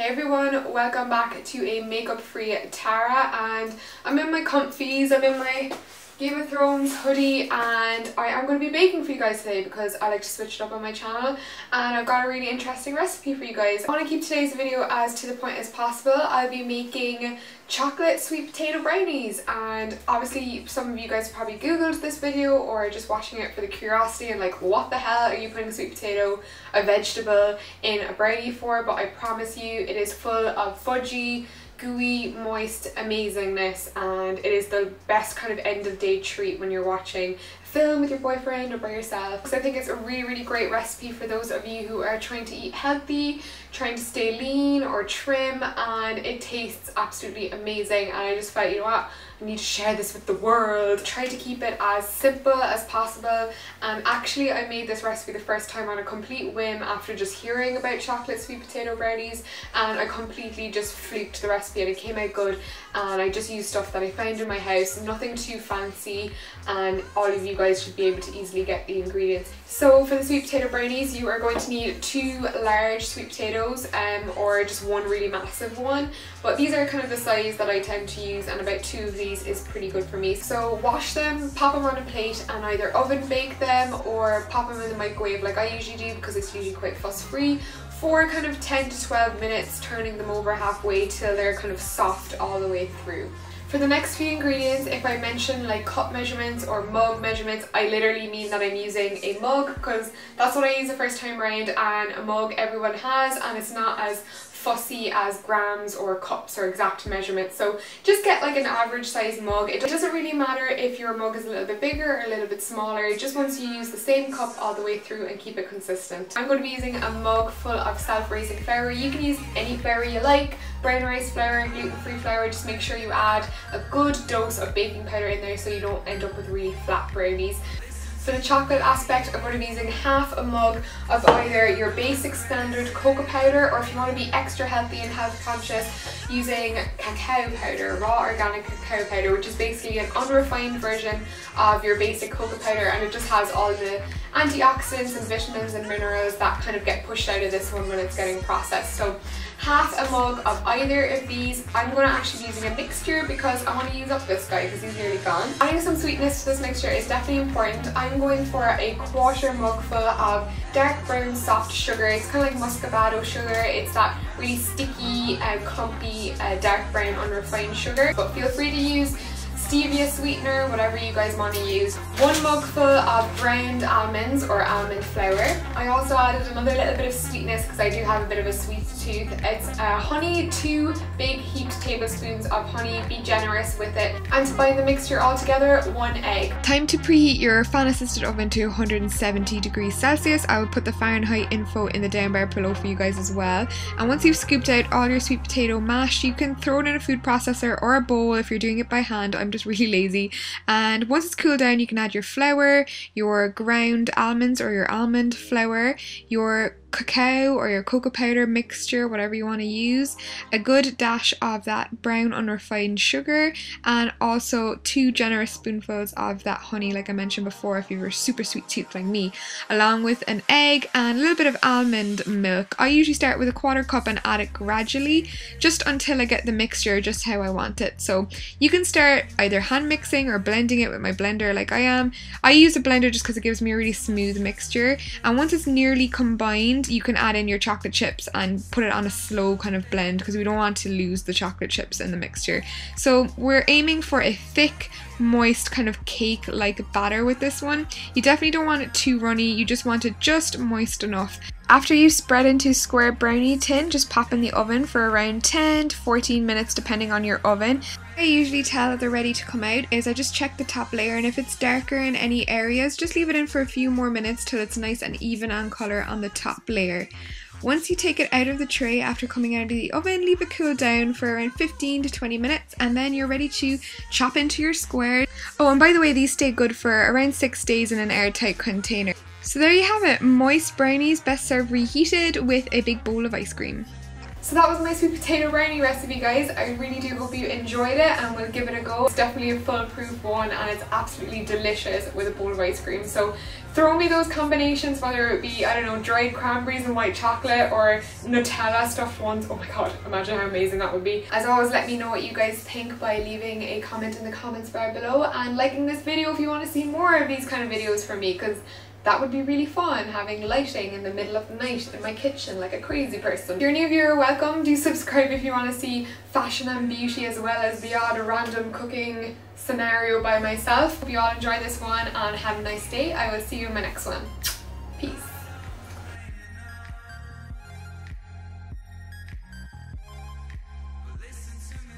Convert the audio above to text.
Hey everyone, welcome back to a makeup free Tara, and I'm in my comfies, I'm in my Game of Thrones hoodie, and I am going to be baking for you guys today because I like to switch it up on my channel, and I've got a really interesting recipe for you guys. I want to keep today's video as to the point as possible. I'll be making chocolate sweet potato brownies, and obviously some of you guys probably googled this video or are just watching it for the curiosity and like, what the hell are you putting sweet potato, a vegetable, in a brownie for? But I promise you it is full of fudgy, gooey, moist amazingness, and it is the best kind of end of day treat when you're watching a film with your boyfriend or by yourself. So I think it's a really great recipe for those of you who are trying to eat healthy, trying to stay lean or trim, and it tastes absolutely amazing. And I just felt, you know what, I need to share this with the world. Try to keep it as simple as possible, and actually I made this recipe the first time on a complete whim after just hearing about chocolate sweet potato brownies, and I completely just fluked the recipe and it came out good. And I just used stuff that I found in my house, nothing too fancy, and all of you guys should be able to easily get the ingredients. So for the sweet potato brownies, you are going to need 2 large sweet potatoes, or just one really massive one, but these are kind of the size that I tend to use, and about 2 of these is pretty good for me. So wash them, pop them on a plate, and either oven bake them or pop them in the microwave like I usually do, because it's usually quite fuss free, for kind of 10 to 12 minutes, turning them over halfway till they're kind of soft all the way through. For the next few ingredients, if I mention like cup measurements or mug measurements, I literally mean that I'm using a mug, because that's what I use the first time around, and a mug everyone has, and it's not as fussy as grams or cups or exact measurements. So just get like an average size mug. It doesn't really matter if your mug is a little bit bigger or a little bit smaller, just once you use the same cup all the way through and keep it consistent. I'm going to be using a mug full of self-raising flour. You can use any flour you like, brown rice flour, gluten-free flour. Just make sure you add a good dose of baking powder in there so you don't end up with really flat brownies. For the chocolate aspect, I'm going to be using half a mug of either your basic standard cocoa powder, or if you want to be extra healthy and health conscious, using cacao powder, raw organic cacao powder, which is basically an unrefined version of your basic cocoa powder, and it just has all the antioxidants and vitamins and minerals that kind of get pushed out of this one when it's getting processed. So half a mug of either of these. I'm going to actually be using a mixture because I want to use up this guy because he's nearly gone. Adding some sweetness to this mixture is definitely important. I'm going for a 1/4 mug full of dark brown soft sugar. It's kind of like muscovado sugar. It's that really sticky, clumpy, dark brown unrefined sugar, but feel free to use stevia sweetener, whatever you guys want to use. 1 mug full of ground almonds or almond flour. I also added another little bit of sweetness because I do have a bit of a sweet tooth. It's honey, 2 big heaped tablespoons of honey. Be generous with it. And to bind the mixture all together, 1 egg. Time to preheat your fan assisted oven to 170 degrees Celsius. I will put the Fahrenheit info in the down bar below for you guys as well. And once you've scooped out all your sweet potato mash, you can throw it in a food processor or a bowl if you're doing it by hand. I'm just really lazy. And once it's cooled down, you can add your flour, your ground almonds or your almond flour, your cacao or your cocoa powder mixture, whatever you want to use, a good dash of that brown unrefined sugar, and also 2 generous spoonfuls of that honey like I mentioned before if you were super sweet tooth like me, along with an egg and a little bit of almond milk. I usually start with a 1/4 cup and add it gradually just until I get the mixture just how I want it. So you can start either hand mixing or blending it with my blender like I am. I use a blender just because it gives me a really smooth mixture, and once it's nearly combined, you can add in your chocolate chips and put it on a slow kind of blend because we don't want to lose the chocolate chips in the mixture. So we're aiming for a thick, moist kind of cake like batter with this one. You definitely don't want it too runny, you just want it just moist enough. After you spread into square brownie tin, just pop in the oven for around 10 to 14 minutes depending on your oven. I usually tell that they're ready to come out is I just check the top layer, and if it's darker in any areas, just leave it in for a few more minutes till it's nice and even on colour on the top layer. Once you take it out of the tray after coming out of the oven, leave it cool down for around 15 to 20 minutes, and then you're ready to chop into your squares. Oh, and by the way, these stay good for around 6 days in an airtight container. So there you have it, moist brownies best served reheated with a big bowl of ice cream. So that was my sweet potato brownie recipe, guys. I really do hope you enjoyed it and will give it a go. It's definitely a foolproof one and it's absolutely delicious with a bowl of ice cream. So throw me those combinations, whether it be, I don't know, dried cranberries and white chocolate or Nutella stuffed ones. Oh my god, imagine how amazing that would be. As always, let me know what you guys think by leaving a comment in the comments bar below and liking this video if you want to see more of these kind of videos from me, because that would be really fun, having lighting in the middle of the night in my kitchen like a crazy person. If you're new, you're welcome. Do subscribe if you want to see fashion and beauty as well as the odd random cooking scenario by myself. Hope you all enjoy this one and have a nice day. I will see you in my next one. Peace.